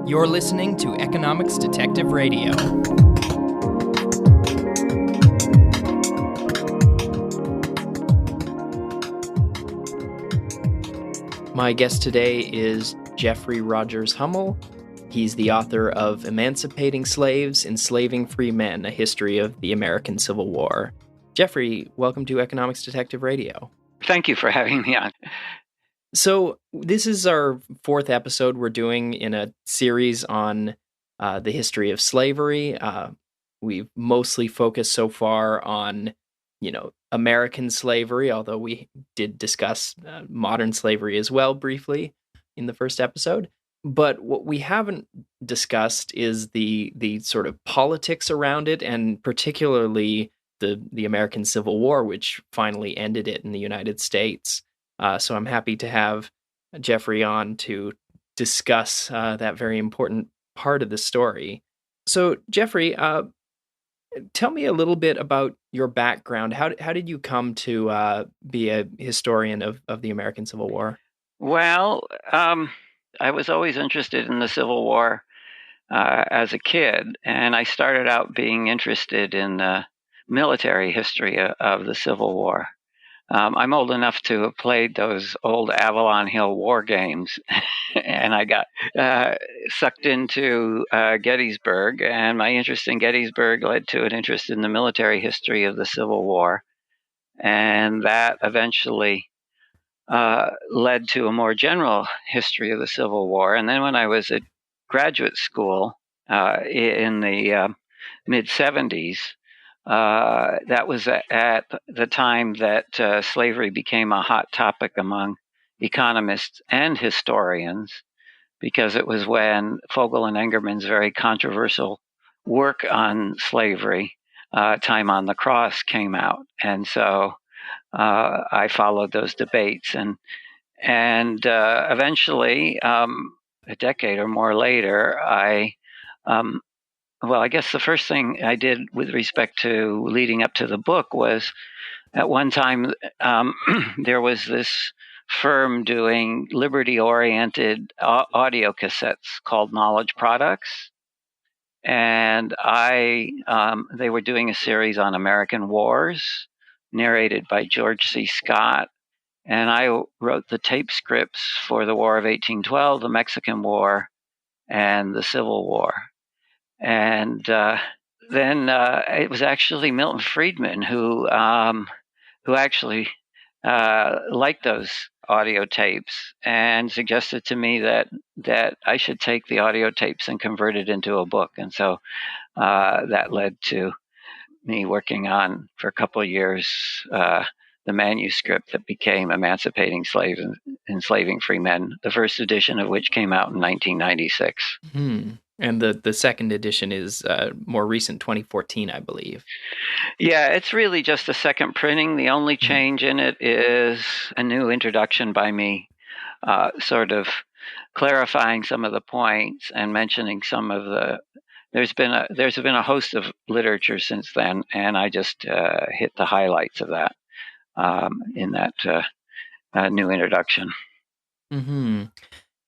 You're listening to Economics Detective Radio. My guest today is Jeffrey Rogers Hummel. He's the author of Emancipating Slaves, Enslaving Free Men, A History of the American Civil War. Jeffrey, welcome to Economics Detective Radio. Thank you for having me on. So this is our fourth episode we're doing in a series on the history of slavery. We've mostly focused so far on, American slavery, although we did discuss modern slavery as well briefly in the first episode. But what we haven't discussed is the sort of politics around it, and particularly the American Civil War, which finally ended it in the United States. So I'm happy to have Jeffrey on to discuss that very important part of the story. So, Jeffrey, tell me a little bit about your background. How did you come to be a historian of the American Civil War? Well, I was always interested in the Civil War as a kid, and I started out being interested in the military history of the Civil War. I'm old enough to have played those old Avalon Hill war games, and I got sucked into Gettysburg, and my interest in Gettysburg led to an interest in the military history of the Civil War, and that eventually led to a more general history of the Civil War. And then when I was at graduate school in the mid-'70s, that was at the time that slavery became a hot topic among economists and historians, because it was when Fogel and Engerman's very controversial work on slavery, Time on the Cross, came out. And so I followed those debates. And eventually, a decade or more later, I guess the first thing I did with respect to leading up to the book was, at one time, there was this firm doing liberty-oriented audio cassettes called Knowledge Products. And they were doing a series on American wars, narrated by George C. Scott. And I wrote the tape scripts for the War of 1812, the Mexican War, and the Civil War. And then it was actually Milton Friedman who actually liked those audio tapes and suggested to me that I should take the audio tapes and convert it into a book. And so that led to me working on, for a couple of years, the manuscript that became Emancipating Slaves and Enslaving Free Men, the first edition of which came out in 1996. And the second edition is more recent, 2014, I believe. Yeah, it's really just a second printing. The only change in it is a new introduction by me, sort of clarifying some of the points and mentioning some of the. There's been a host of literature since then, and I just hit the highlights of that in that new introduction. Mm-hmm.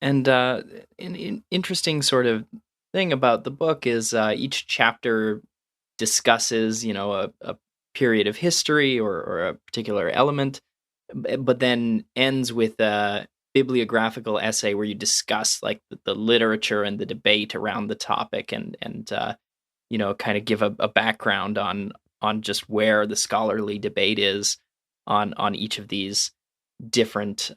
And an interesting sort of thing about the book is each chapter discusses, a period of history or a particular element, but then ends with a bibliographical essay where you discuss like the literature and the debate around the topic and kind of give a background on just where the scholarly debate is on each of these different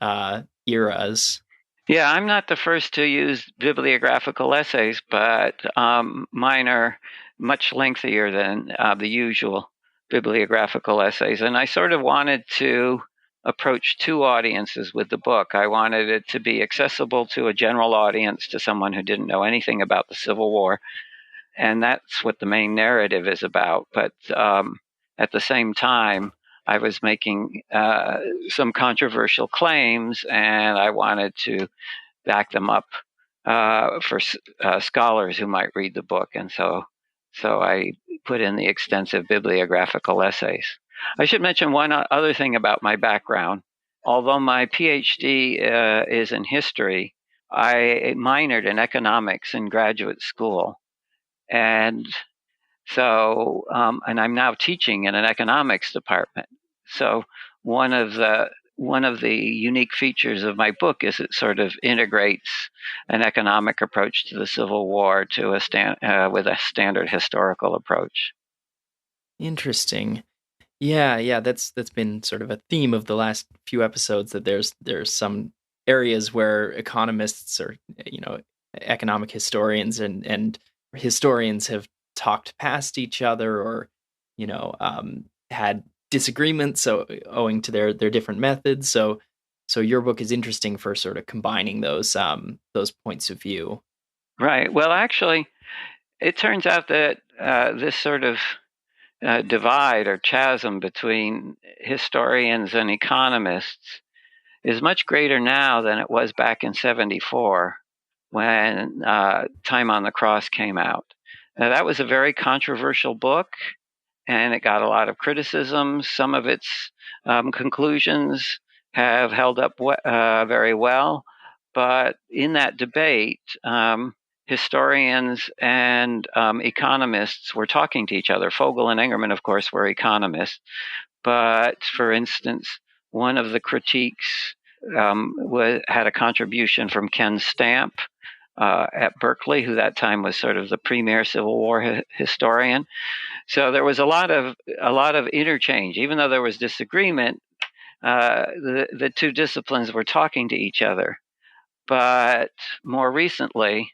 eras. Yeah, I'm not the first to use bibliographical essays, but mine are much lengthier than the usual bibliographical essays. And I sort of wanted to approach two audiences with the book. I wanted it to be accessible to a general audience, to someone who didn't know anything about the Civil War. And that's what the main narrative is about. But at the same time, I was making some controversial claims, and I wanted to back them up for scholars who might read the book. And so I put in the extensive bibliographical essays. I should mention one other thing about my background. Although my PhD is in history, I minored in economics in graduate school, and and I'm now teaching in an economics department. So one of the one of the unique features of my book is it sort of integrates an economic approach to the Civil War to with a standard historical approach. Interesting. Yeah, that's been sort of a theme of the last few episodes, that there's some areas where economists, or economic historians and historians have talked past each other, or had disagreements, so owing to their different methods. So your book is interesting for sort of combining those points of view. Right. Well, actually, it turns out that this sort of divide or chasm between historians and economists is much greater now than it was back in '74 when Time on the Cross came out. Now, that was a very controversial book, and it got a lot of criticism. Some of its conclusions have held up very well, but in that debate, historians and economists were talking to each other. Fogel and Engerman, of course, were economists, but for instance, one of the critiques had a contribution from Ken Stamp at Berkeley, who that time was sort of the premier Civil War historian. So there was a lot of interchange, even though there was disagreement. The two disciplines were talking to each other. But more recently,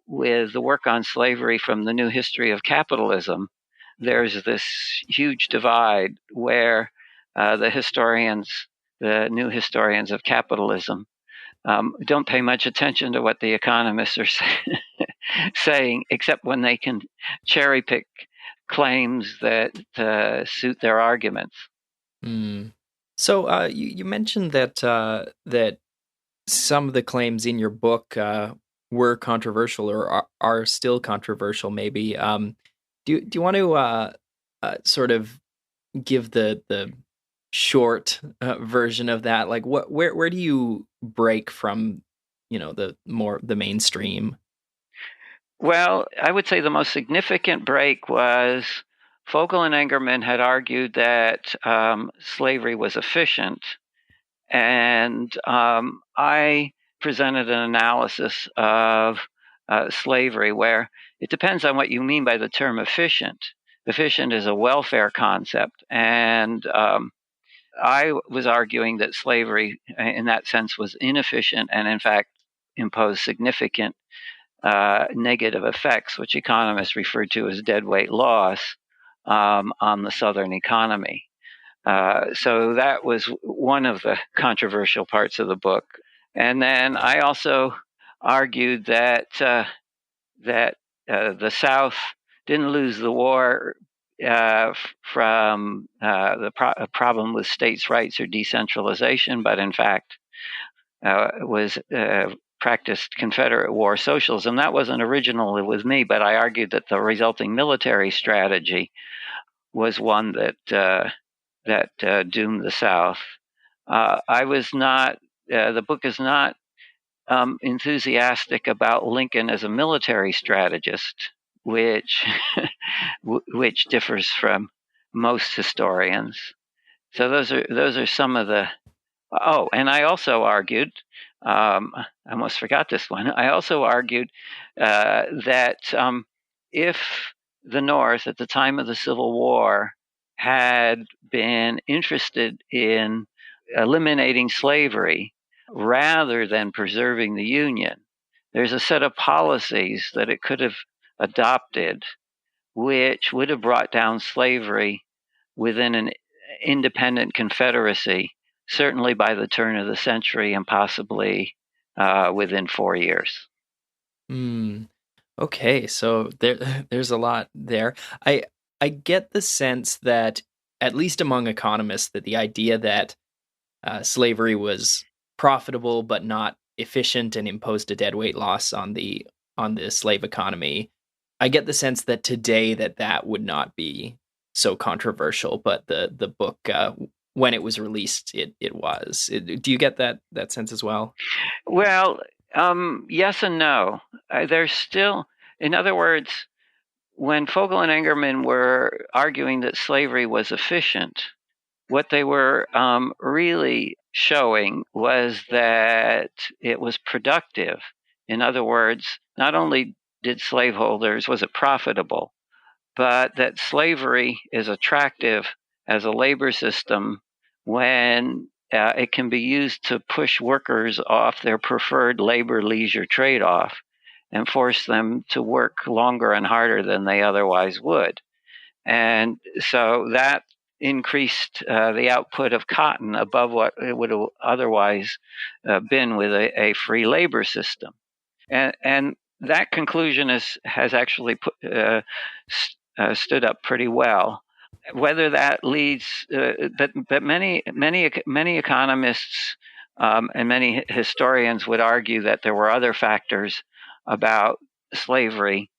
with the work on slavery from the New History of Capitalism, there's this huge divide where the new historians of capitalism, don't pay much attention to what the economists are saying, except when they can cherry pick claims that suit their arguments. Mm. So you mentioned that some of the claims in your book were controversial, or are still controversial, maybe. Do you want to sort of give the short version of that? Like, where do you break from, the mainstream? Well, I would say the most significant break was Fogel and Engerman had argued that slavery was efficient, and I presented an analysis of slavery where it depends on what you mean by the term efficient. Efficient is a welfare concept, and I was arguing that slavery, in that sense, was inefficient and, in fact, imposed significant negative effects, which economists refer to as deadweight loss, on the Southern economy. So that was one of the controversial parts of the book. And then I also argued that the South didn't lose the war from a problem with states' rights or decentralization, but in fact was practiced Confederate war socialism. That wasn't original with me, but I argued that the resulting military strategy was one that doomed the South. I was not. The book is not enthusiastic about Lincoln as a military strategist, which which differs from most historians. So those are some of the. Oh, and I also argued. I almost forgot this one. I also argued that if the North at the time of the Civil War had been interested in eliminating slavery rather than preserving the Union, there's a set of policies that it could have adopted which would have brought down slavery within an independent confederacy, certainly by the turn of the century and possibly within 4 years. Hmm. Okay, so there's a lot there. I get the sense that, at least among economists, that the idea that slavery was profitable but not efficient and imposed a deadweight loss on the slave economy. I get the sense that today that would not be so controversial, but the book when it was released, it was. Do you get that sense as well? Well, yes and no. There's still, in other words, when Fogel and Engerman were arguing that slavery was efficient, what they were really showing was that it was productive. In other words, not only did slaveholders, was it profitable, but that slavery is attractive as a labor system when it can be used to push workers off their preferred labor leisure trade off and force them to work longer and harder than they otherwise would. And so that increased the output of cotton above what it would have otherwise been with a free labor system. And that conclusion has actually stood up pretty well. Whether that leads, but many economists and many historians would argue that there were other factors about slavery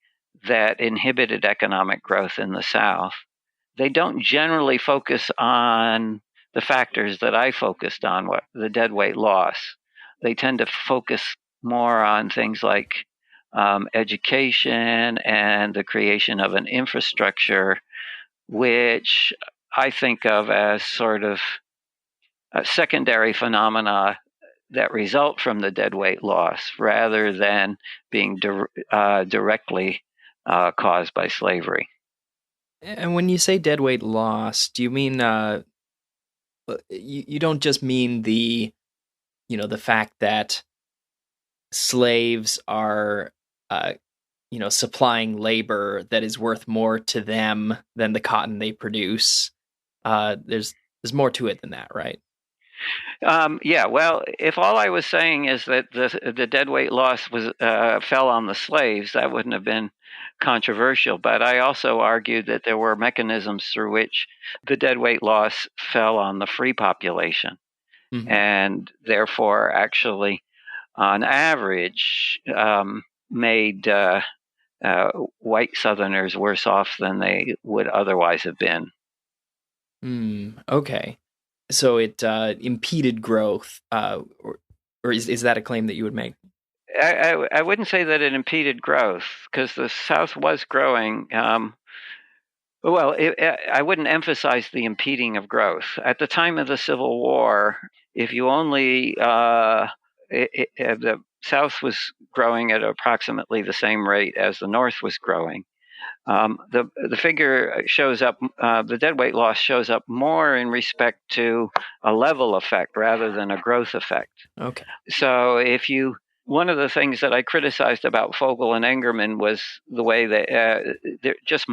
that inhibited economic growth in the South. They don't generally focus on the factors that I focused on, what the deadweight loss. They tend to focus more on things like education and the creation of an infrastructure, which I think of as sort of secondary phenomena that result from the deadweight loss rather than being directly caused by slavery. And when you say deadweight loss, do you mean you don't just mean the fact that slaves are supplying labor that is worth more to them than the cotton they produce? There's more to it than that, right? Yeah, well, if all I was saying is that the deadweight loss was fell on the slaves, that wouldn't have been controversial. But I also argued that there were mechanisms through which the deadweight loss fell on the free population, and therefore, actually, on average, made white Southerners worse off than they would otherwise have been. Okay. So it impeded growth, or is that a claim that you would make? I wouldn't say that it impeded growth because the South was growing. Well, I wouldn't emphasize the impeding of growth. At the time of the Civil War, if you only, the South was growing at approximately the same rate as the North was growing. The figure shows up, the deadweight loss shows up more in respect to a level effect rather than a growth effect. Okay. So one of the things that I criticized about Fogel and Engerman was the way that just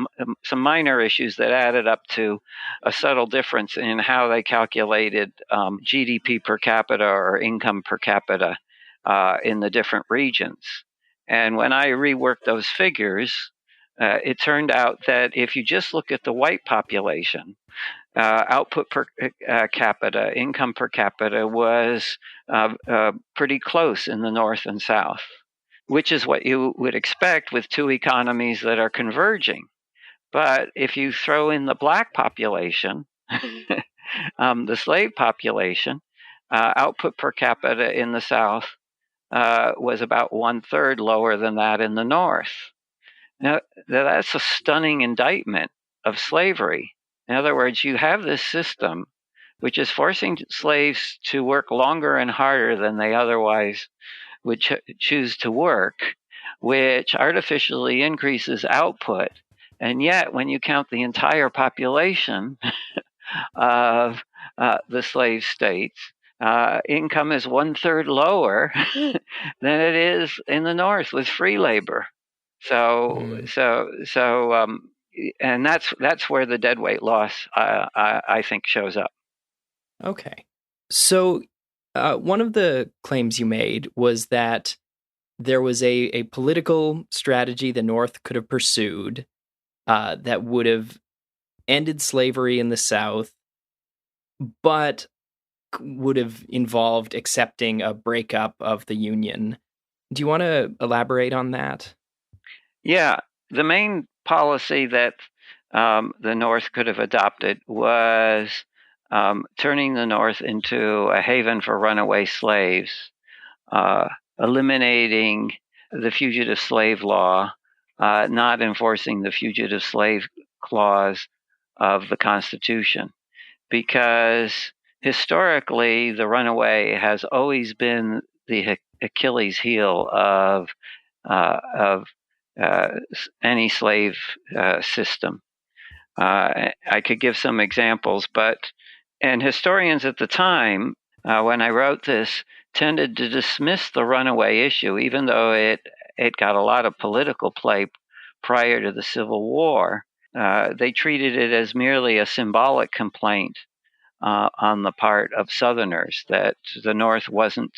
some minor issues that added up to a subtle difference in how they calculated GDP per capita or income per capita in the different regions. And when I reworked those figures, it turned out that if you just look at the white population, output per capita, income per capita was pretty close in the North and South, which is what you would expect with two economies that are converging. But if you throw in the black population, the slave population, output per capita in the South was about 1/3 lower than that in the North. Now, that's a stunning indictment of slavery. In other words, you have this system which is forcing slaves to work longer and harder than they otherwise would choose to work, which artificially increases output. And yet, when you count the entire population of the slave states, income is 1/3 lower than it is in the North with free labor. And that's where the deadweight loss, I think, shows up. Okay. So one of the claims you made was that there was a political strategy the North could have pursued that would have ended slavery in the South, but would have involved accepting a breakup of the Union. Do you want to elaborate on that? Yeah, the main policy that the North could have adopted was turning the North into a haven for runaway slaves, eliminating the fugitive slave law, not enforcing the fugitive slave clause of the Constitution, because historically the runaway has always been the Achilles heel of any slave system. I could give some examples, and historians at the time, when I wrote this, tended to dismiss the runaway issue, even though it got a lot of political play prior to the Civil War. They treated it as merely a symbolic complaint on the part of Southerners that the North wasn't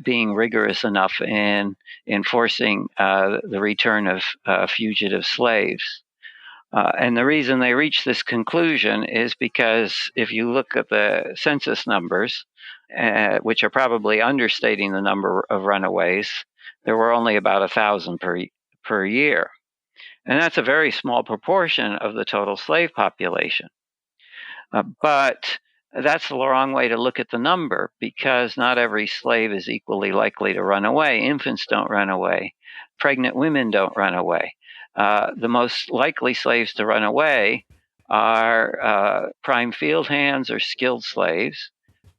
being rigorous enough in enforcing the return of fugitive slaves. And the reason they reached this conclusion is because if you look at the census numbers, which are probably understating the number of runaways, there were only about 1,000 per year. And that's a very small proportion of the total slave population. But that's the wrong way to look at the number, because not every slave is equally likely to run away. Infants don't run away. Pregnant women don't run away. The most likely slaves to run away are prime field hands or skilled slaves.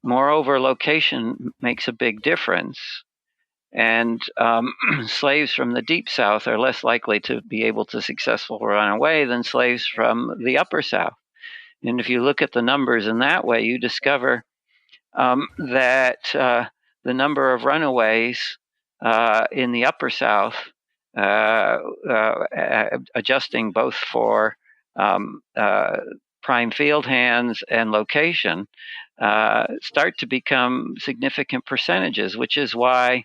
Moreover, location makes a big difference. And slaves from the Deep South are less likely to be able to successfully run away than slaves from the Upper South. And if you look at the numbers in that way, you discover that the number of runaways in the Upper South, adjusting both for prime field hands and location, start to become significant percentages, which is why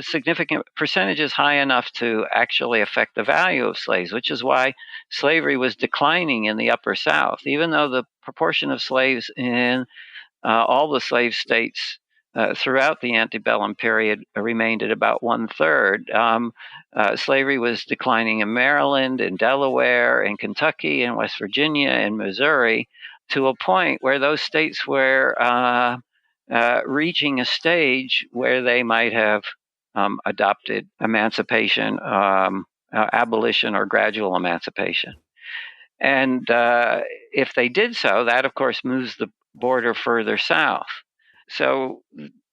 significant percentages high enough to actually affect the value of slaves, which is why slavery was declining in the Upper South, even though the proportion of slaves in all the slave states throughout the antebellum period remained at about 1/3. Slavery was declining in Maryland, in Delaware, in Kentucky, in West Virginia, in Missouri, to a point where those states were reaching a stage where they might have adopted emancipation, abolition, or gradual emancipation. And if they did so, that of course moves the border further south. So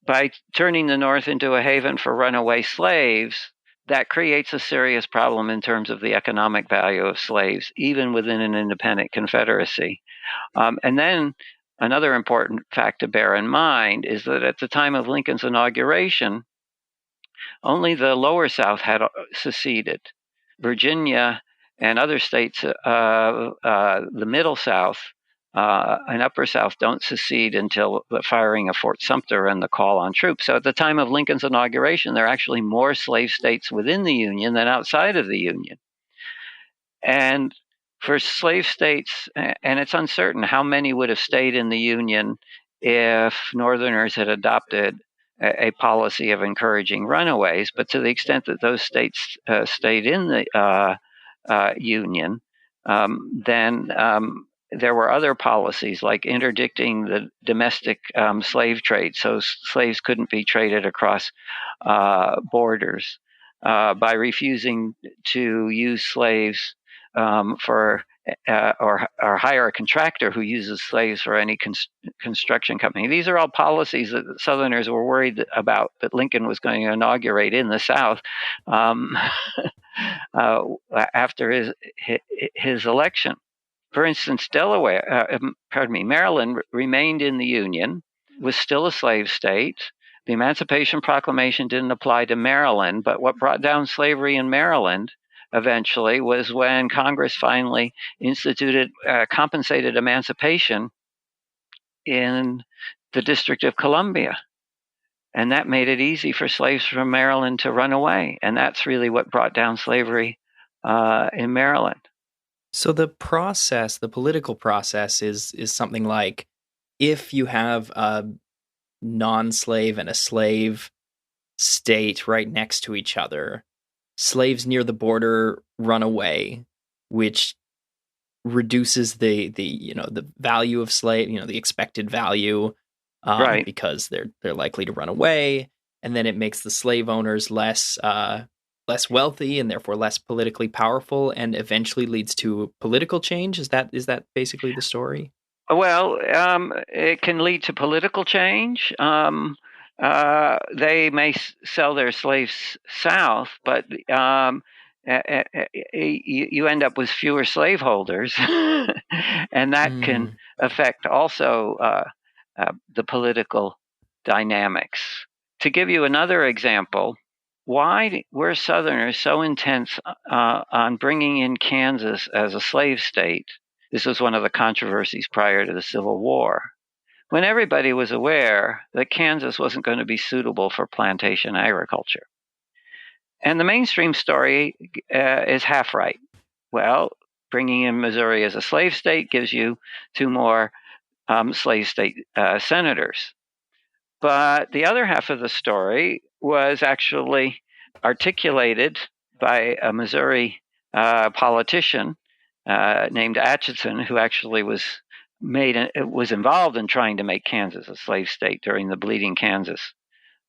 by turning the North into a haven for runaway slaves, that creates a serious problem in terms of the economic value of slaves, even within an independent confederacy. And then another important fact to bear in mind is that at the time of Lincoln's inauguration, only the lower South had seceded. Virginia and other states, the middle South and upper South, don't secede until the firing of Fort Sumter and the call on troops. So at the time of Lincoln's inauguration, there are actually more slave states within the Union than outside of the Union. And for slave states, and it's uncertain how many would have stayed in the Union if Northerners had adopted a policy of encouraging runaways, but to the extent that those states stayed in the Union, then there were other policies like interdicting the domestic slave trade, so slaves couldn't be traded across borders, by refusing to use slaves or hire a contractor who uses slaves for any construction company. These are all policies that Southerners were worried about that Lincoln was going to inaugurate in the South after his election. For instance, Maryland remained in the Union, was still a slave state. The Emancipation Proclamation didn't apply to Maryland, but what brought down slavery in Maryland eventually was when Congress finally instituted compensated emancipation in the District of Columbia. And that made it easy for slaves from Maryland to run away. And that's really what brought down slavery in Maryland. So the political process is something like, if you have a non-slave and a slave state right next to each other, slaves near the border run away, which reduces the value of slave, the expected value, Right. because they're likely to run away, and then it makes the slave owners less wealthy and therefore less politically powerful, and eventually leads to political change. Is that basically the story? Well, it can lead to political change. They may sell their slaves south, but you end up with fewer slaveholders, and that can Mm, affect also the political dynamics. To give you another example, why were Southerners so intense on bringing in Kansas as a slave state? This was one of the controversies prior to the Civil War, when everybody was aware that Kansas wasn't going to be suitable for plantation agriculture. And the mainstream story is half right. Well, bringing in Missouri as a slave state gives you two more slave state senators. But the other half of the story was actually articulated by a Missouri politician named Atchison, who actually was involved in trying to make Kansas a slave state during the Bleeding Kansas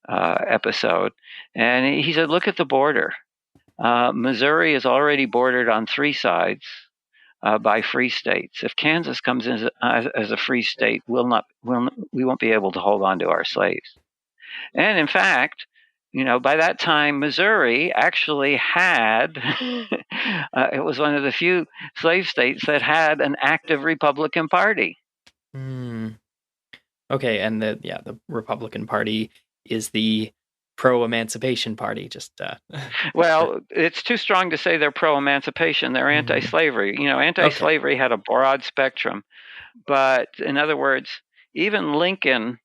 episode. And he said, "Look at the border. Missouri is already bordered on three sides by free states. If Kansas comes in as a free state, we won't be able to hold on to our slaves." And in fact, by that time, Missouri actually had, it was one of the few slave states that had an active Republican Party. mm. Okay, and the Republican Party is the pro-emancipation party. Just Well, it's too strong to say they're pro emancipation, they're anti mm, slavery. Anti okay. slavery had a broad spectrum. But in other words, even Lincoln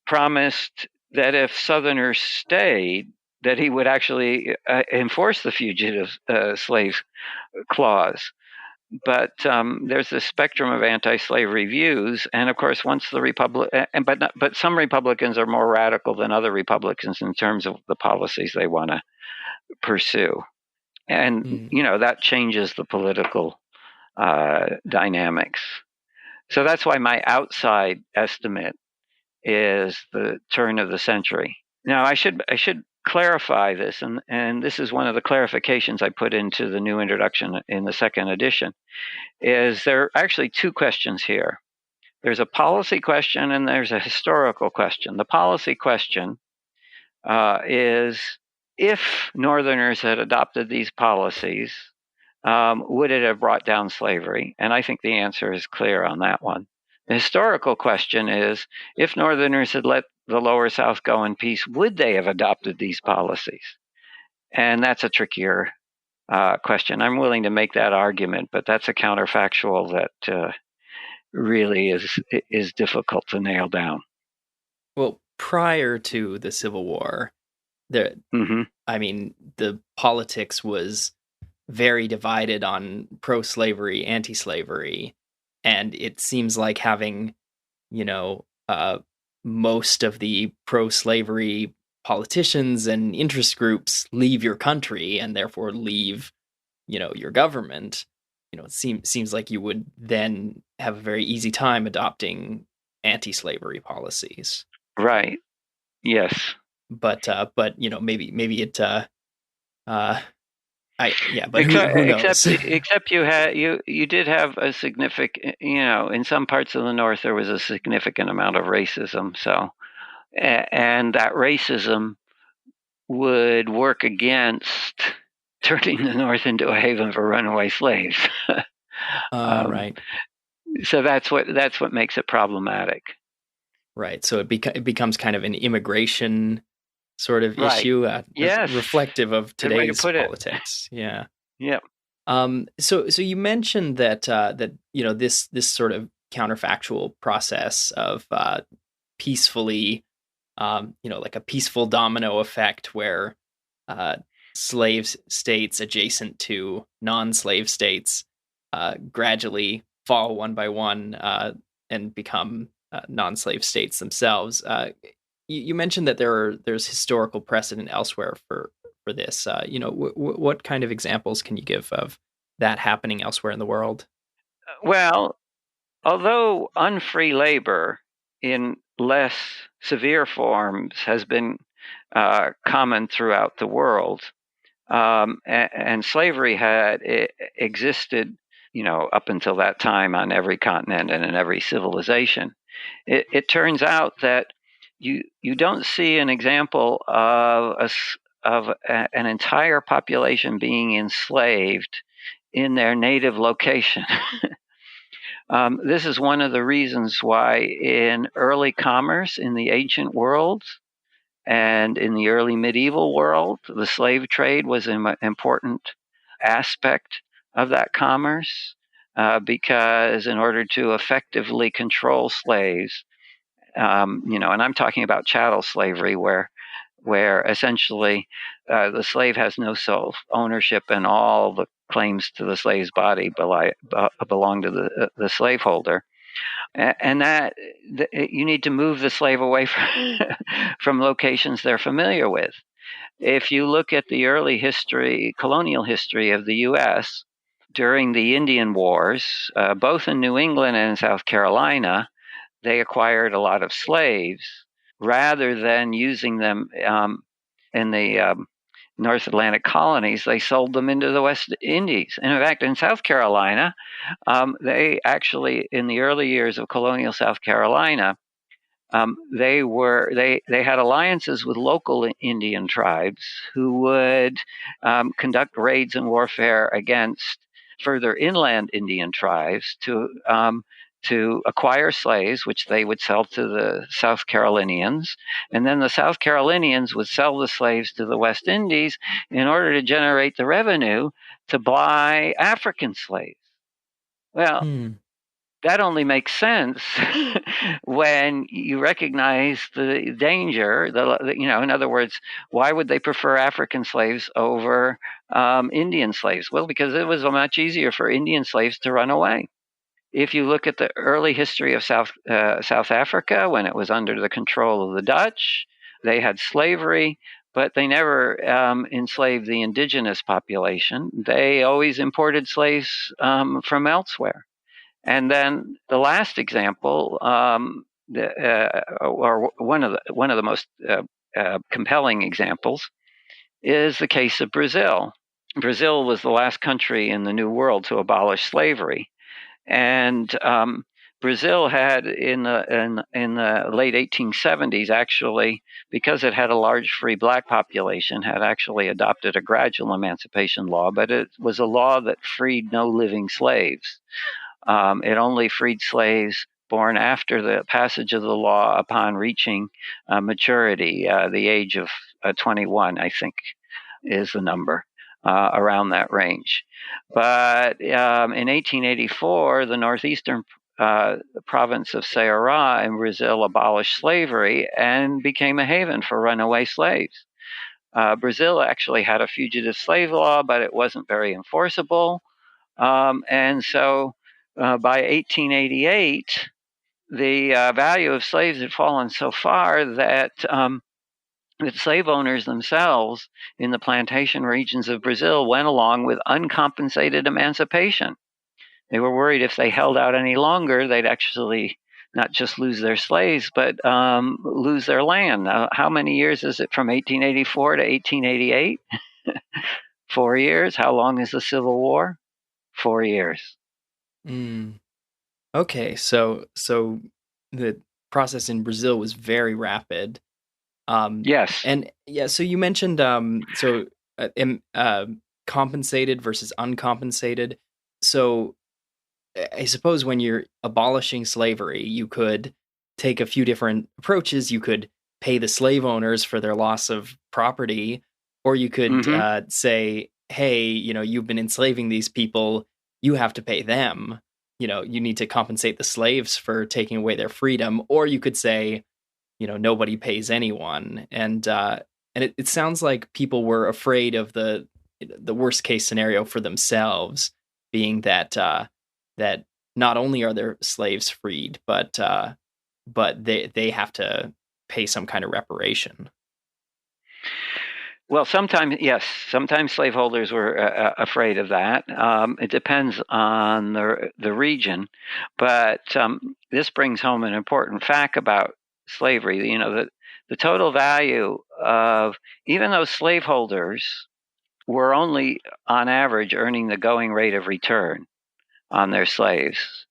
promised that if Southerners stayed, that he would actually enforce the fugitive slave clause. But there's this spectrum of anti-slavery views, and of course, once the but some Republicans are more radical than other Republicans in terms of the policies they want to pursue, and Mm. that changes the political dynamics. So that's why my outside estimate is the turn of the century. Now, I should clarify this, and this is one of the clarifications I put into the new introduction in the second edition. Is there are actually two questions here? There's a policy question and there's a historical question. The policy question is, if Northerners had adopted these policies, would it have brought down slavery? And I think the answer is clear on that one. The historical question is, if Northerners had let the Lower South go in peace, would they have adopted these policies? And that's a trickier question. I'm willing to make that argument, but that's a counterfactual that really is difficult to nail down. Well, prior to the Civil War, there, Mm-hmm. I mean, the politics was very divided on pro-slavery, anti-slavery, and it seems like having, you know, uh, most of the pro-slavery politicians and interest groups leave your country and therefore leave, your government. It seems like you would then have a very easy time adopting anti-slavery policies. Right. Yes. Maybe it uh I yeah, but who knows? Except you did have a significant, in some parts of the North there was a significant amount of racism. So and that racism would work against turning the North into a haven for runaway slaves. um, Right. so that's what makes it problematic. Right. So it becomes kind of an immigration sort of Right. issue, that's Yes. reflective of Good way to today's put it. politics. Yeah. Yeah. So you mentioned that this sort of counterfactual process of peacefully, like a peaceful domino effect where uh, slave states adjacent to non-slave states gradually fall one by one and become non-slave states themselves. You mentioned that there's historical precedent elsewhere for this. What kind of examples can you give of that happening elsewhere in the world? Well, although unfree labor in less severe forms has been common throughout the world, and slavery had existed, up until that time on every continent and in every civilization. It turns out that you don't see an example of an entire population being enslaved in their native location. This is one of the reasons why in early commerce in the ancient world and in the early medieval world, the slave trade was an important aspect of that commerce, because in order to effectively control slaves, and I'm talking about chattel slavery, where essentially the slave has no self ownership and all the claims to the slave's body belong to the slaveholder, and that you need to move the slave away from locations they're familiar with. If you look at the early history, colonial history of the U.S. during the Indian Wars, both in New England and in South Carolina, they acquired a lot of slaves rather than using them in the North Atlantic colonies. They sold them into the West Indies. And in fact, in South Carolina, they actually, in the early years of colonial South Carolina, they had alliances with local Indian tribes who would conduct raids and warfare against further inland Indian tribes to acquire slaves, which they would sell to the South Carolinians, and then the South Carolinians would sell the slaves to the West Indies in order to generate the revenue to buy African slaves. Well, Hmm. that only makes sense when you recognize the danger. In other words, why would they prefer African slaves over Indian slaves? Well, because it was much easier for Indian slaves to run away. If you look at the early history of South Africa, when it was under the control of the Dutch, they had slavery, but they never enslaved the indigenous population. They always imported slaves from elsewhere. And then the last example, or one of the most compelling examples, is the case of Brazil. Brazil was the last country in the New World to abolish slavery, and Brazil had in the late 1870s, actually, because it had a large free black population, had actually adopted a gradual emancipation law, but it was a law that freed no living slaves. It only freed slaves born after the passage of the law upon reaching maturity, the age of 21, I think, is the number, around that range. But in 1884, the northeastern province of Ceará in Brazil abolished slavery and became a haven for runaway slaves. Brazil actually had a fugitive slave law, but it wasn't very enforceable. And so by 1888, the value of slaves had fallen so far that the slave owners themselves in the plantation regions of Brazil went along with uncompensated emancipation. They were worried if they held out any longer, they'd actually not just lose their slaves, but lose their land. Now, how many years is it from 1884 to 1888? 4 years. How long is the Civil War? 4 years. Mm. Okay, so the process in Brazil was very rapid. Um, Yes. and yeah, so you mentioned compensated versus uncompensated. So I suppose when you're abolishing slavery, you could take a few different approaches. You could pay the slave owners for their loss of property, or you could Mm-hmm. say, hey, you've been enslaving these people. You have to pay them. You need to compensate the slaves for taking away their freedom. Or you could say, nobody pays anyone. And it sounds like people were afraid of the worst case scenario for themselves, being that not only are their slaves freed, but they have to pay some kind of reparation. Well, sometimes, yes, sometimes slaveholders were afraid of that. It depends on the region, but this brings home an important fact about slavery. The total value of, even though slaveholders were only on average earning the going rate of return on their slaves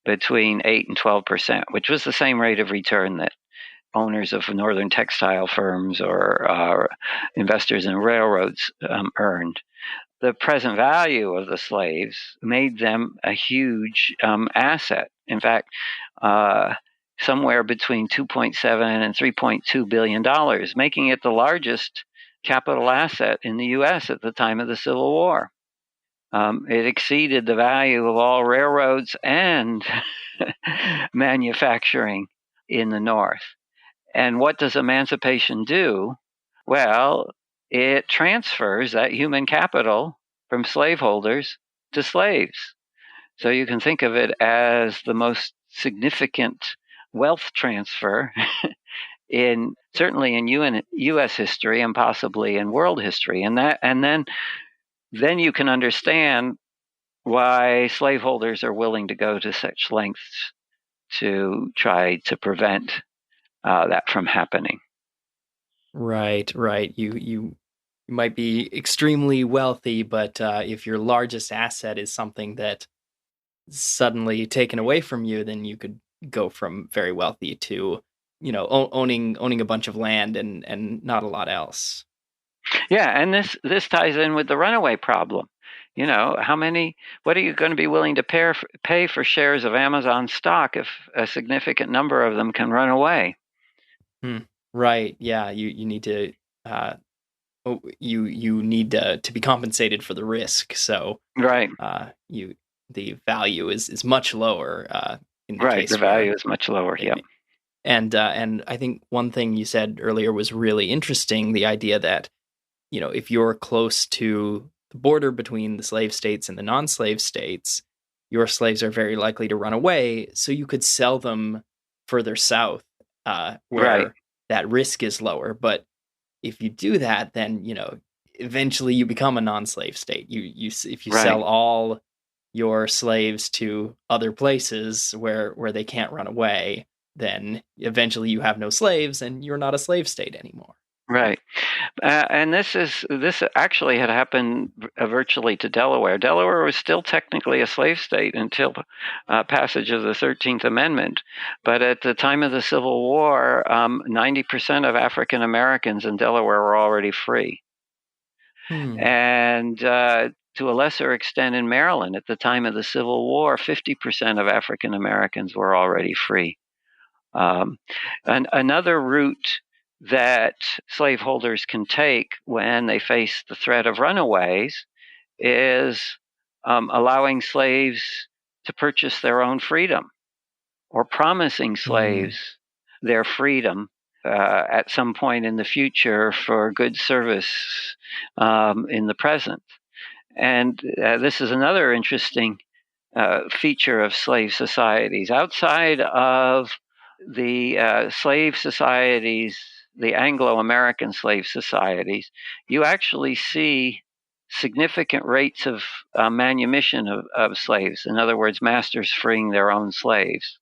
between 8 and 12%, which was the same rate of return that owners of northern textile firms or investors in railroads earned. The present value of the slaves made them a huge asset. In fact, somewhere between 2.7 and 3.2 billion dollars, making it the largest capital asset in the U.S. at the time of the Civil War. It exceeded the value of all railroads and manufacturing in the North. And what does emancipation do? Well, it transfers that human capital from slaveholders to slaves. So you can think of it as the most significant wealth transfer in certainly in U.S. history and possibly in world history. And then you can understand why slaveholders are willing to go to such lengths to try to prevent that from happening. Right, right. You might be extremely wealthy, but if your largest asset is something that suddenly taken away from you, then you could go from very wealthy to, owning a bunch of land and not a lot else. Yeah, and this ties in with the runaway problem. How many? What are you going to be willing to pay for shares of Amazon stock if a significant number of them can run away? Hmm. Right. Yeah. You need to uh, you need to be compensated for the risk. So Right, you the value is much lower in the right. The case where value is much lower. they Yep. may. And I think one thing you said earlier was really interesting. The idea that if you're close to the border between the slave states and the non-slave states, your slaves are very likely to run away. So you could sell them further south, Right, where that risk is lower. But if you do that, then eventually you become a non-slave state. If you right. sell all your slaves to other places where they can't run away, then eventually you have no slaves and you're not a slave state anymore. Right. And this actually had happened virtually to Delaware. Delaware was still technically a slave state until passage of the 13th Amendment. But at the time of the Civil War, 90% of African Americans in Delaware were already free. Hmm. And to a lesser extent in Maryland, at the time of the Civil War, 50% of African Americans were already free. Um, and another route that slaveholders can take when they face the threat of runaways is allowing slaves to purchase their own freedom or promising Hmm. slaves their freedom at some point in the future for good service in the present. And this is another interesting feature of slave societies. Outside of the slave societies, the Anglo American slave societies, you actually see significant rates of manumission of slaves. In other words, masters freeing their own slaves.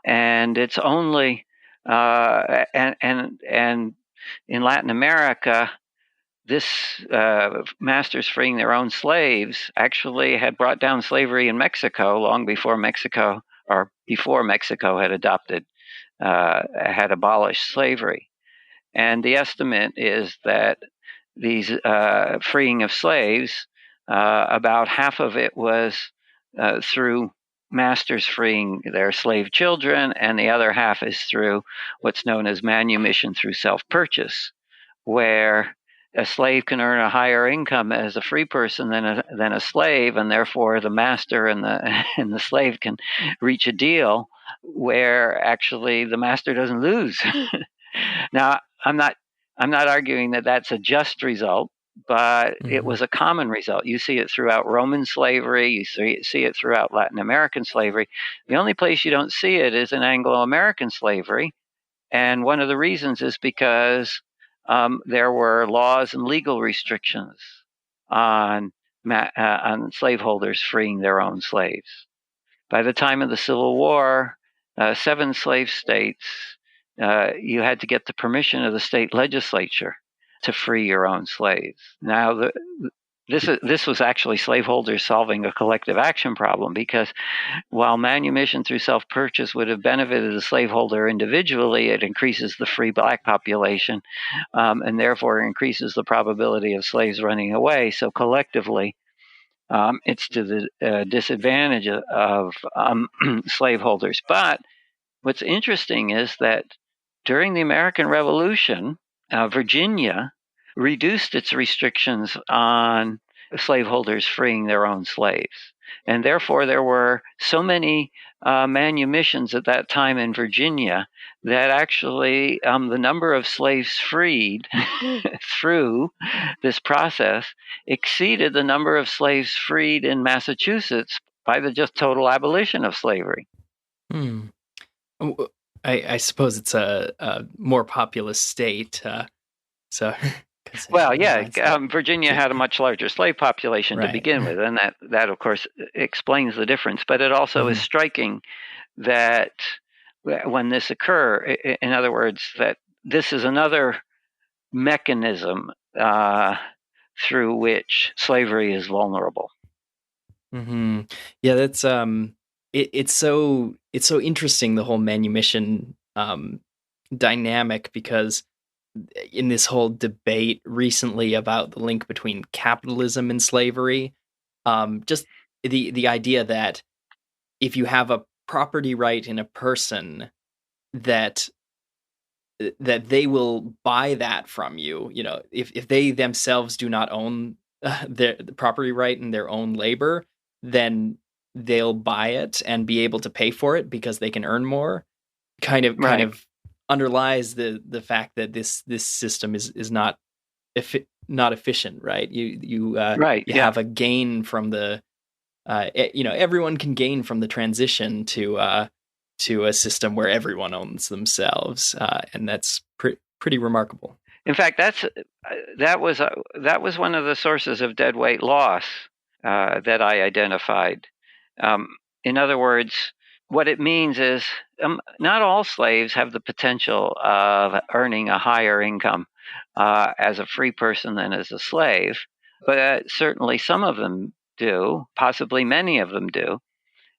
And it's only, and in Latin America, this masters freeing their own slaves actually had brought down slavery in Mexico long before Mexico, or before Mexico had had abolished slavery. And the estimate is that these freeing of slaves, about half of it was through masters freeing their slave children, and the other half is through what's known as manumission through self purchase, where a slave can earn a higher income as a free person than a slave, and therefore the master and the and the slave can reach a deal where actually the master doesn't lose. Now, I'm not arguing that that's a just result, but it Hmm. was a common result. You see it throughout Roman slavery, you see it throughout Latin American slavery. The only place you don't see it is in Anglo American slavery, and one of the reasons is because there were laws and legal restrictions on slaveholders freeing their own slaves. By the time of the Civil War, 7 slave states, you had to get the permission of the state legislature to free your own slaves. Now, this was actually slaveholders solving a collective action problem, because while manumission through self-purchase would have benefited the slaveholder individually, it increases the free black population, and therefore increases the probability of slaves running away. So collectively, it's to the disadvantage of slaveholders. But what's interesting is that during the American Revolution, Virginia reduced its restrictions on slaveholders freeing their own slaves. And therefore, there were so many manumissions at that time in Virginia that actually the number of slaves freed through this process exceeded the number of slaves freed in Massachusetts by the just total abolition of slavery. Hmm. I suppose it's a more populous state, so. Well, yeah, Virginia had a much larger slave population to Right. begin with, and that of course explains the difference. But it also is striking that when this occurs, in other words, that this is another mechanism through which slavery is vulnerable. Mm-hmm. Yeah, that's it's so interesting, the whole manumission dynamic, because in this whole debate recently about the link between capitalism and slavery, just the idea that if you have a property right in a person, that they will buy that from you. You know, if they themselves do not own the property right in their own labor, then they'll buy it and be able to pay for it because they can earn more. Kind of underlies the fact that this system is not not efficient, right? You have a gain from the everyone can gain from the transition to a system where everyone owns themselves, and that's pretty remarkable. In fact, that was one of the sources of deadweight loss that I identified. In other words, what it means is not all slaves have the potential of earning a higher income as a free person than as a slave, but certainly some of them do, possibly many of them do.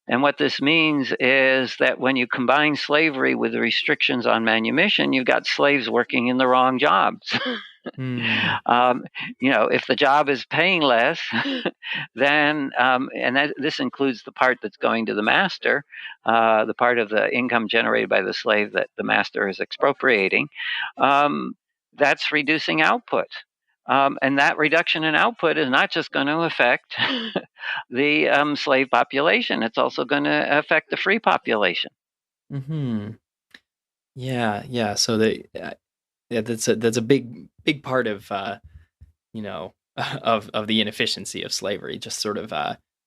And what this means is that when you combine slavery with the restrictions on manumission, you've got slaves working in the wrong jobs. If the job is paying less, then, this includes the part that's going to the master, the part of the income generated by the slave that the master is expropriating, that's reducing output. And that reduction in output is not just going to affect the slave population; it's also going to affect the free population. Mm-hmm. Yeah. So that's a big part of of the inefficiency of slavery. Just sort of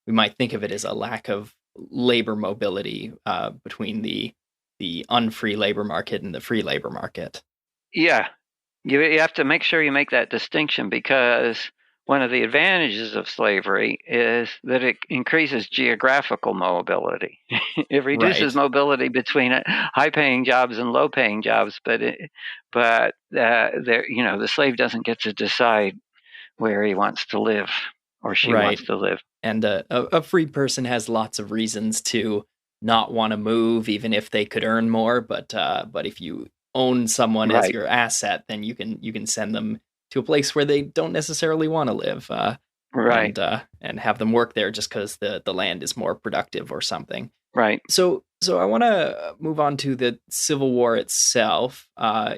we might think of it as a lack of labor mobility between the unfree labor market and the free labor market. Yeah. You have to make sure you make that distinction, because one of the advantages of slavery is that it increases geographical mobility. It reduces mobility between high-paying jobs and low-paying jobs, but the slave doesn't get to decide where he wants to live or she wants to live. And a free person has lots of reasons to not want to move, even if they could earn more. But if you own someone as your asset, then you can send them to a place where they don't necessarily want to live, and have them work there just because the land is more productive or something. Right. So I want to move on to the Civil War itself.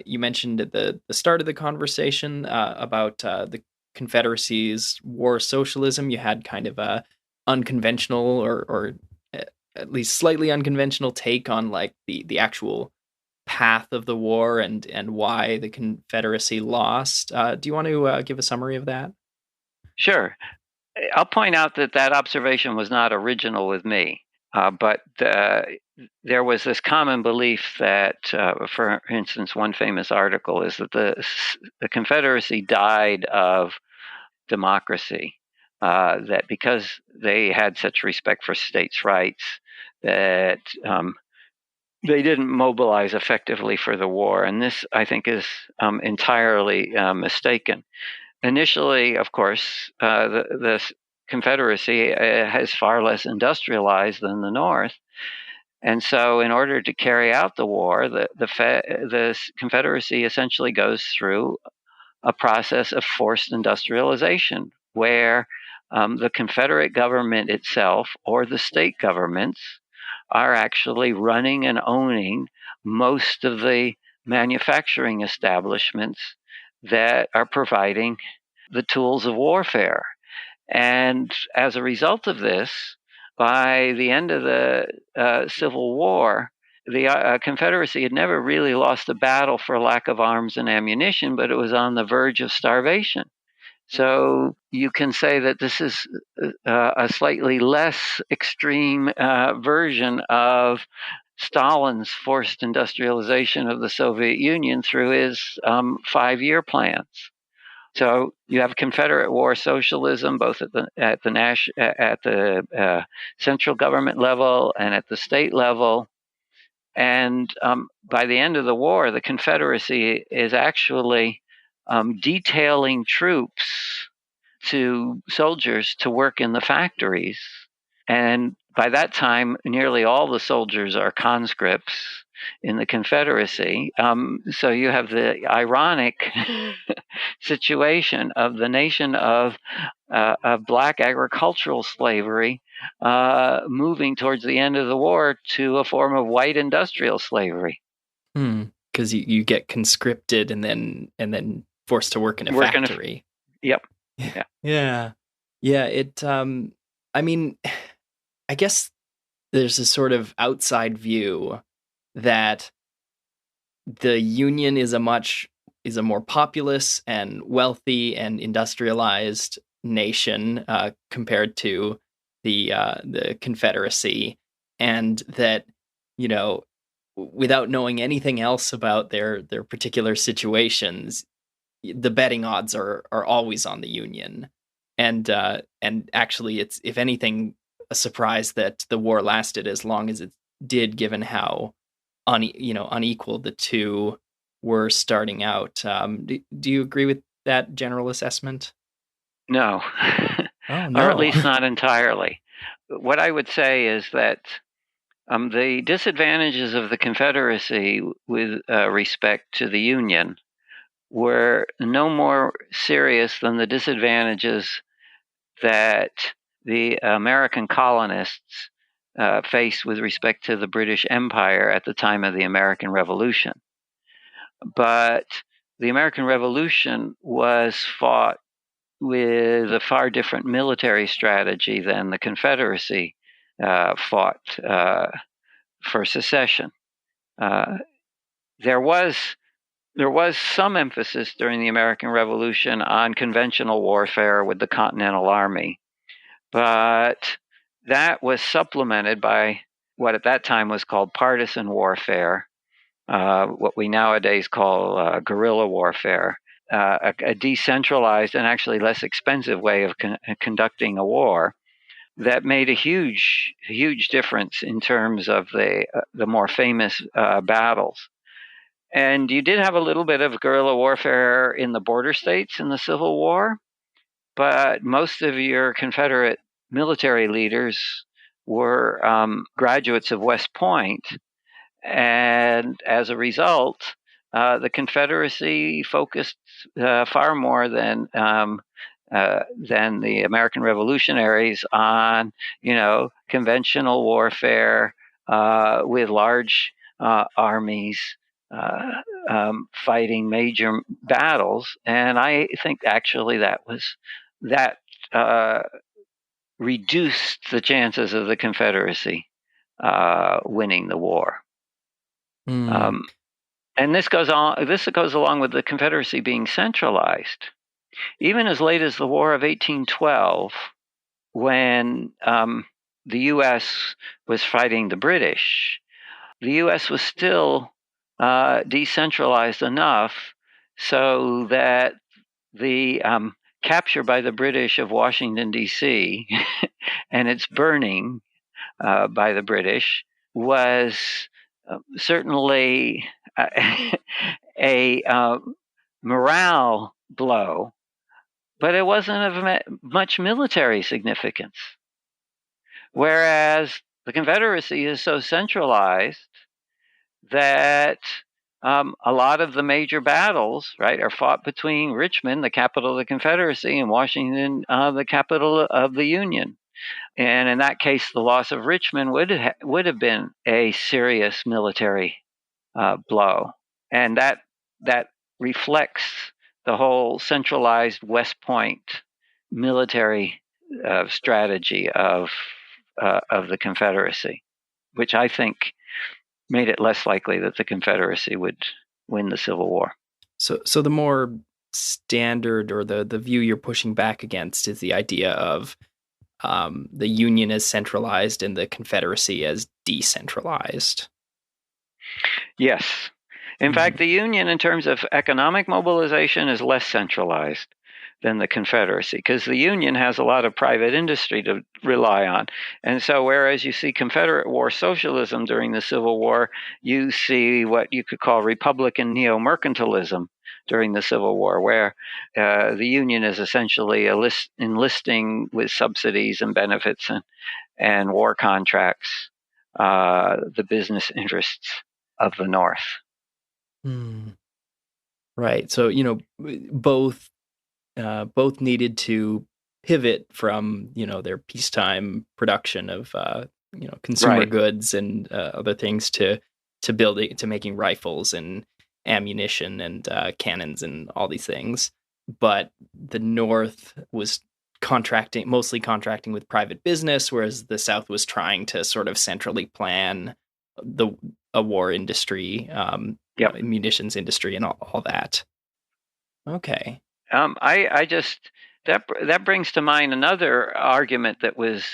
You mentioned at the start of the conversation about the Confederacy's war of socialism. You had kind of a unconventional or at least slightly unconventional take on like the actual path of the war and why the Confederacy lost. Do you want to give a summary of that? Sure. I'll point out that observation was not original with me. But there was this common belief that, for instance, one famous article is that the Confederacy died of democracy, that because they had such respect for states' rights, that they didn't mobilize effectively for the war. And this, I think, is entirely mistaken. Initially, of course, the Confederacy is far less industrialized than the North. And so, in order to carry out the war, the Confederacy essentially goes through a process of forced industrialization, where the Confederate government itself or the state governments are actually running and owning most of the manufacturing establishments that are providing the tools of warfare. And as a result of this, by the end of the Civil War, the Confederacy had never really lost a battle for lack of arms and ammunition, but it was on the verge of starvation. So you can say that this is a slightly less extreme version of Stalin's forced industrialization of the Soviet Union through his 5-year plans. So you have Confederate war socialism both at the central government level and at the state level. And by the end of the war, the Confederacy is actually detailing troops to soldiers to work in the factories. And by that time, nearly all the soldiers are conscripts in the Confederacy. So you have the ironic situation of the nation of black agricultural slavery moving towards the end of the war to a form of white industrial slavery. Because you get conscripted and then forced to work in a factory. Yep. Yeah. It. I mean, I guess there's a sort of outside view that the Union is a more populous and wealthy and industrialized nation compared to the Confederacy, and that, without knowing anything else about their particular situations, the betting odds are always on the Union, and actually it's, if anything, a surprise that the war lasted as long as it did, given how unequal the two were starting out. Do you agree with that general assessment? No. Oh, no. Or at least not entirely. What I would say is that the disadvantages of the Confederacy with respect to the Union were no more serious than the disadvantages that the American colonists faced with respect to the British Empire at the time of the American Revolution. But the American Revolution was fought with a far different military strategy than the Confederacy fought for secession. There was some emphasis during the American Revolution on conventional warfare with the Continental Army, but that was supplemented by what at that time was called partisan warfare, what we nowadays call guerrilla warfare, a decentralized and actually less expensive way of conducting a war that made a huge difference in terms of the more famous battles. And you did have a little bit of guerrilla warfare in the border states in the Civil War, but most of your Confederate military leaders were graduates of West Point. And as a result, the Confederacy focused far more than the American revolutionaries on, conventional warfare with large armies fighting major battles. And I think actually that reduced the chances of the Confederacy winning the war. And this goes along with the Confederacy being centralized. Even as late as the War of 1812, when the U.S. was fighting the British, the U.S. was still decentralized enough so that the capture by the British of Washington, D.C., and its burning by the British was certainly a morale blow, but it wasn't of much military significance. Whereas the Confederacy is so centralized that a lot of the major battles, right, are fought between Richmond, the capital of the Confederacy, and Washington, the capital of the Union. And in that case, the loss of Richmond would have been a serious military blow, and that reflects the whole centralized West Point military strategy of the Confederacy, which I think made it less likely that the Confederacy would win the Civil War. So the more standard, or the view you're pushing back against, is the idea of the Union as centralized and the Confederacy as decentralized. Yes. In fact, the Union, in terms of economic mobilization, is less centralized than the Confederacy, because the Union has a lot of private industry to rely on. And so whereas you see Confederate war socialism during the Civil War, you see what you could call Republican neo-mercantilism during the Civil War, where the Union is essentially enlisting with subsidies and benefits and war contracts the business interests of the North. Right. So, both needed to pivot from, their peacetime production of, consumer goods and other things to building, to making rifles and ammunition and cannons and all these things. But the North was mostly contracting with private business, whereas the South was trying to sort of centrally plan a war industry, munitions industry, and all that. Okay. I just that brings to mind another argument that was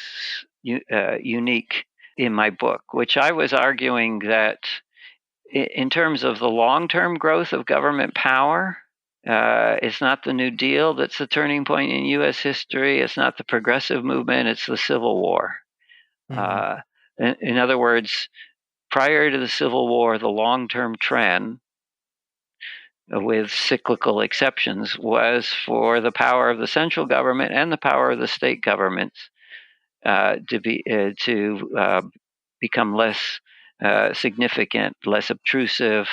unique in my book, which I was arguing that in terms of the long-term growth of government power, it's not the New Deal that's the turning point in U.S. history. It's not the progressive movement. It's the Civil War. In other words, prior to the Civil War, the long-term trend, with cyclical exceptions, was for the power of the central government and the power of the state governments to become less significant, less obtrusive,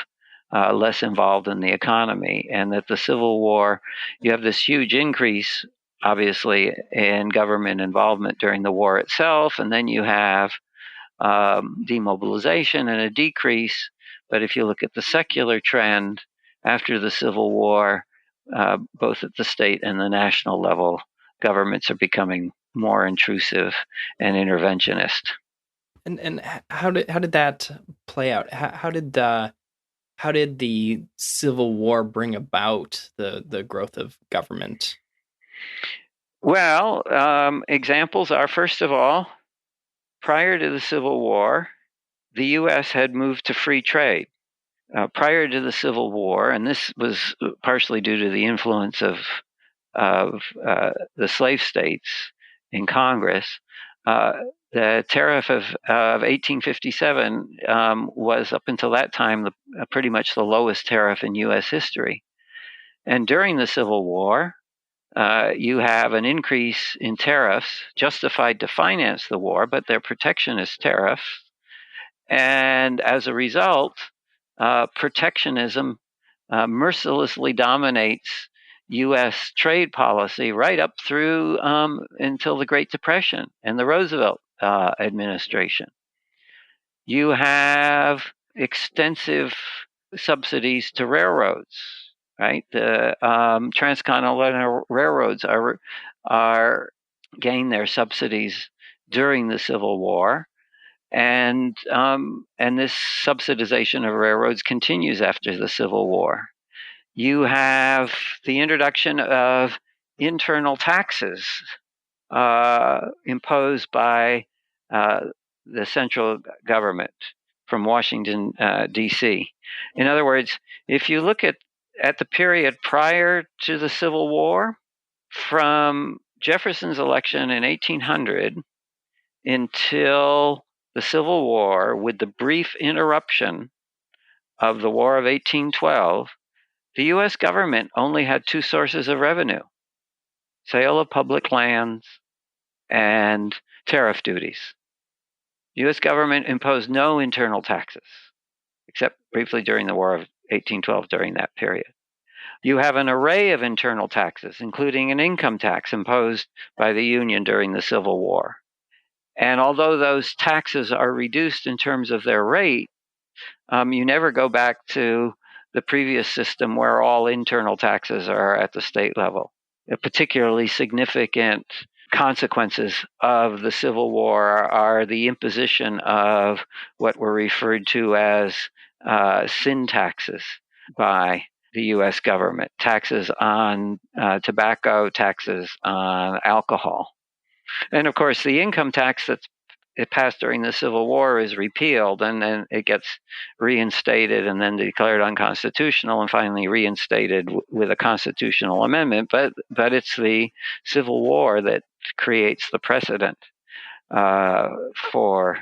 less involved in the economy. And that the Civil War, you have this huge increase, obviously, in government involvement during the war itself, and then you have demobilization and a decrease. But if you look at the secular trend after the Civil War, both at the state and the national level, governments are becoming more intrusive and interventionist. And how did that play out? How did the Civil War bring about the growth of government? Well, examples are, first of all, prior to the Civil War, the U.S. had moved to free trade. Prior to the Civil War, and this was partially due to the influence of the slave states in Congress, the tariff of 1857 was, up until that time, pretty much the lowest tariff in U.S. history. And during the Civil War, you have an increase in tariffs justified to finance the war, but they're protectionist tariffs. And as a result, protectionism mercilessly dominates U.S. trade policy right up through until the Great Depression and the Roosevelt administration. You have extensive subsidies to railroads, right? The transcontinental railroads are gained their subsidies during the Civil War. And this subsidization of railroads continues after the Civil War. You have the introduction of internal taxes imposed by the central government from Washington, D.C. In other words, if you look at the period prior to the Civil War, from Jefferson's election in 1800 until the Civil War, with the brief interruption of the War of 1812, the U.S. government only had two sources of revenue: sale of public lands and tariff duties. The U.S. government imposed no internal taxes, except briefly during the War of 1812 during that period. You have an array of internal taxes, including an income tax imposed by the Union during the Civil War. And although those taxes are reduced in terms of their rate, you never go back to the previous system where all internal taxes are at the state level. Particularly significant consequences of the Civil War are the imposition of what were referred to as sin taxes by the U.S. government: taxes on tobacco, taxes on alcohol. And of course, the income tax that's it passed during the Civil War is repealed, and then it gets reinstated and then declared unconstitutional and finally reinstated with a constitutional amendment. But it's the Civil War that creates the precedent for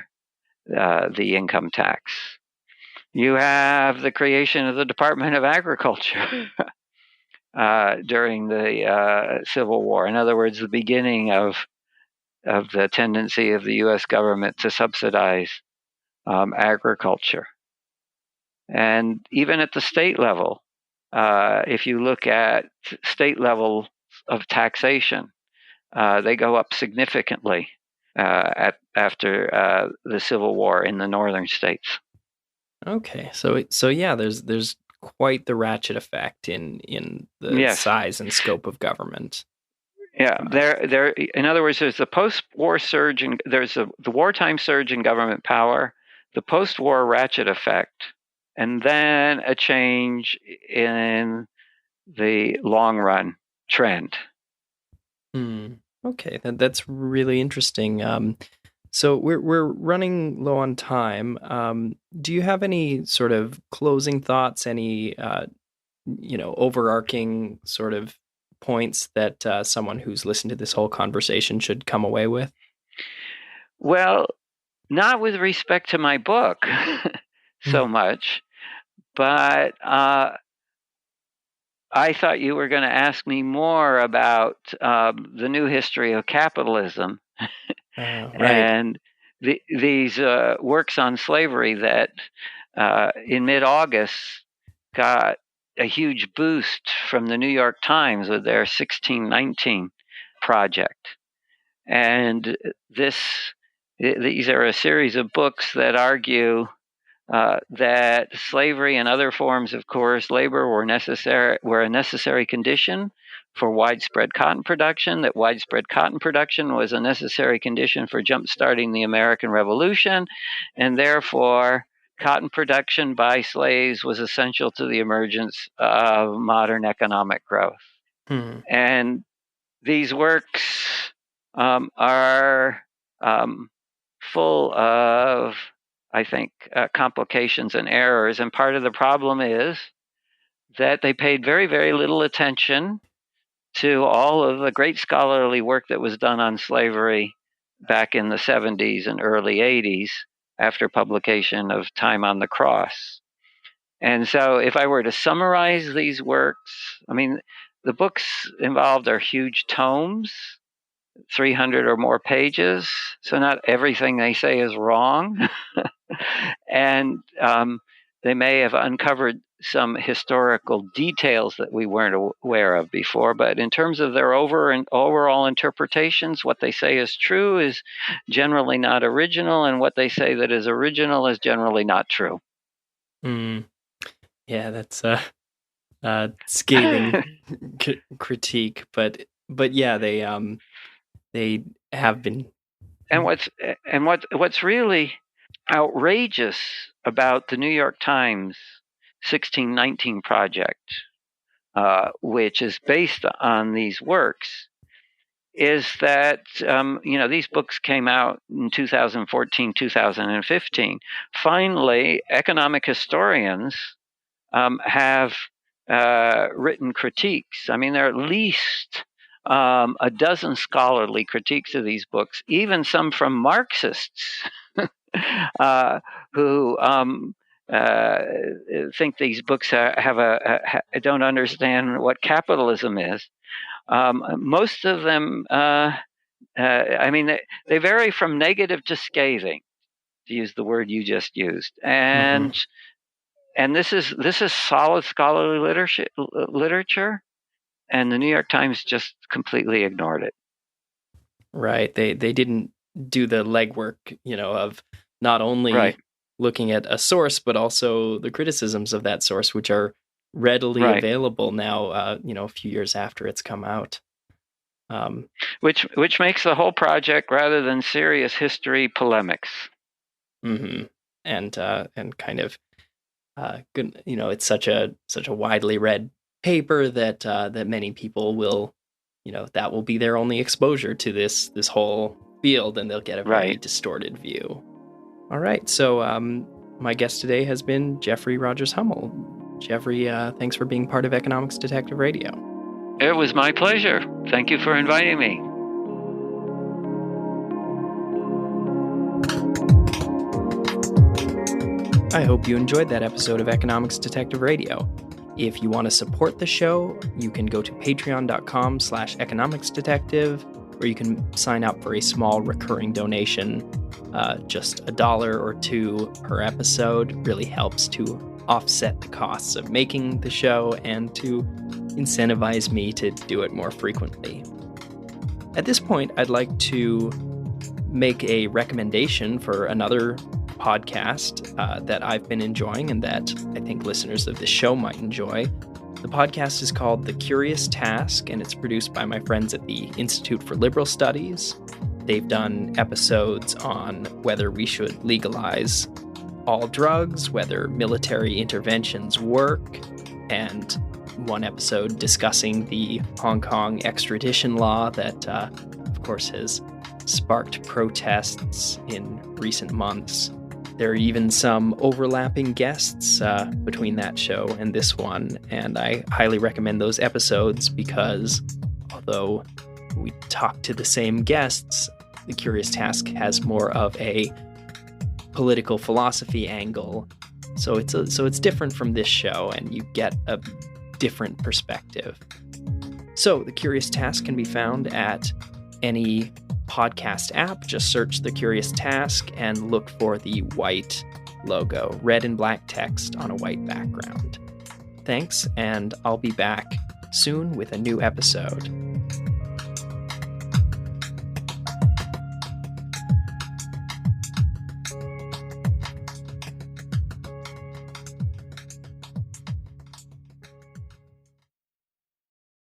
the income tax. You have the creation of the Department of Agriculture during the Civil War. In other words, the beginning of the tendency of the U.S. government to subsidize agriculture. And even at the state level, if you look at state level of taxation, they go up significantly after the Civil War in the northern states. Okay, so yeah, there's quite the ratchet effect in the Yes. size and scope of government. Yeah, there. In other words, there's the post-war surge, and there's the wartime surge in government power, the post-war ratchet effect, and then a change in the long-run trend. Okay, that's really interesting. So we're running low on time. Do you have any sort of closing thoughts? Any overarching sort of points that someone who's listened to this whole conversation should come away with? Well, not with respect to my book so much, but I thought you were going to ask me more about the new history of capitalism. Right. And these works on slavery that in mid-August got a huge boost from the New York Times with their 1619 project. And these are a series of books that argue that slavery and other forms of coerced labor were a necessary condition for widespread cotton production, that widespread cotton production was a necessary condition for jump-starting the American Revolution, and therefore cotton production by slaves was essential to the emergence of modern economic growth. And these works are full of, I think, complications and errors. And part of the problem is that they paid very, very little attention to all of the great scholarly work that was done on slavery back in the 70s and early 80s after publication of Time on the Cross. And so if I were to summarize these works, I mean, the books involved are huge tomes, 300 or more pages, so not everything they say is wrong. And they may have uncovered some historical details that we weren't aware of before, but in terms of their overall interpretations, what they say is true is generally not original, and what they say that is original is generally not true. Yeah, that's a scathing critique, but yeah, they have been. And what's really outrageous about the New York Times 1619 project, which is based on these works, is that these books came out in 2014, 2015. Finally, economic historians have written critiques. I mean, there are at least a dozen scholarly critiques of these books, even some from Marxists who think these books don't understand what capitalism is. Most of them, they vary from negative to scathing, to use the word you just used, Mm-hmm. and this is solid scholarly literature, and the New York Times just completely ignored it. Right. They didn't do the legwork, of not Right, only looking at a source, but also the criticisms of that source, which are readily right. available now, a few years after it's come out. Which makes the whole project, rather than serious history, polemics. Mm-hmm. And kind of good. It's such a widely read paper that many people will, that will be their only exposure to this whole field, and they'll get a very Right. distorted view. All right, so my guest today has been Jeffrey Rogers Hummel. Jeffrey, thanks for being part of Economics Detective Radio. It was my pleasure. Thank you for inviting me. I hope you enjoyed that episode of Economics Detective Radio. If you want to support the show, you can go to patreon.com/economicsdetective, or you can sign up for a small recurring donation. Just $1 or $2 per episode really helps to offset the costs of making the show and to incentivize me to do it more frequently. At this point, I'd like to make a recommendation for another podcast that I've been enjoying and that I think listeners of this show might enjoy. The podcast is called The Curious Task, and it's produced by my friends at the Institute for Liberal Studies. They've done episodes on whether we should legalize all drugs, whether military interventions work, and one episode discussing the Hong Kong extradition law that, of course, has sparked protests in recent months. There are even some overlapping guests between that show and this one, and I highly recommend those episodes because although we talk to the same guests, The Curious Task has more of a political philosophy angle. So it's different from this show, and you get a different perspective. So The Curious Task can be found at any podcast app. Just search The Curious Task and look for the white logo, red and black text on a white background. Thanks, and I'll be back soon with a new episode.